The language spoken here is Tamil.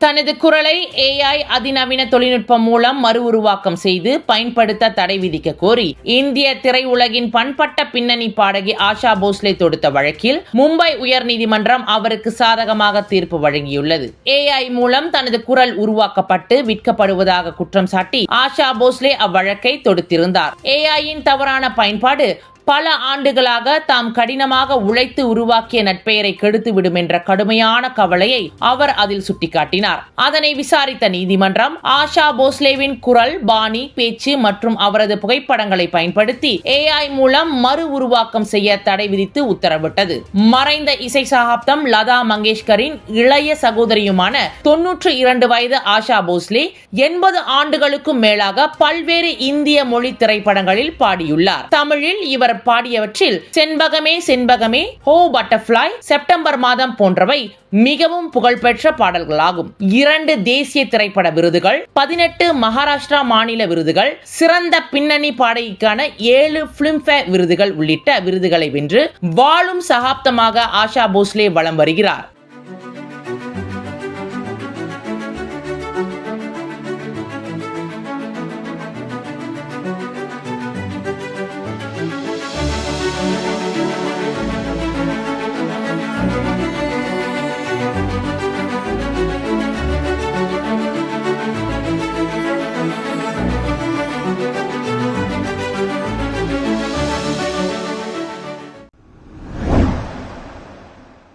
தனது குரலை AI அதிநவீன தொழில்நுட்பம் மூலம் மறு உருவாக்கம் செய்து பயன்படுத்த தடை விதிக்க கோரி இந்திய திரையுலகின் பண்பட்ட பின்னணி பாடகி ஆஷா போஸ்லே தொடுத்த வழக்கில் மும்பை உயர்நீதிமன்றம் அவருக்கு சாதகமாக தீர்ப்பு வழங்கியுள்ளது. AI மூலம் தனது குரல் உருவாக்கப்பட்டு விற்கப்படுவதாக குற்றம் சாட்டி ஆஷா போஸ்லே அவ்வழக்கை தொடுத்திருந்தார். AI-யின் தவறான பயன்பாடு பல ஆண்டுகளாக தாம் கடினமாக உழைத்து உருவாக்கிய நட்பெயரை கெடுத்துவிடும் என்ற கடுமையான கவலையை அவர் அதில் சுட்டிக்காட்டினார். அதனை விசாரித்த நீதிமன்றம் ஆஷா போஸ்லேவின் குரல், பாணி, பேச்சு மற்றும் அவரது புகைப்படங்களை பயன்படுத்தி AI மூலம் மறு உருவாக்கம் செய்ய தடை விதித்து உத்தரவிட்டது. மறைந்த இசை சகாப்தம் லதா மங்கேஷ்கரின் இளைய சகோதரியுமான 92 வயது ஆஷா போஸ்லே 80 ஆண்டுகளுக்கும் மேலாக பல்வேறு இந்திய மொழி திரைப்படங்களில் பாடியுள்ளார். தமிழில் இவர் பாடியவற்றில் செண்பகமே செண்பகமே, ஹோ பட்டர்ஃப்ளை, செப்டம்பர் மாதம் போன்றவை மிகவும் புகழ்பெற்ற பாடல்களாகும். 2 தேசிய திரைப்பட விருதுகள், 18 மகாராஷ்டிரா மாநில விருதுகள், சிறந்த பின்னணி பாடகிக்கான 7 பிலிம்பேர் விருதுகள் உள்ளிட்ட விருதுகளை வென்று வாழும் சகாப்தமாக ஆஷா போஸ்லே வலம் வருகிறார்.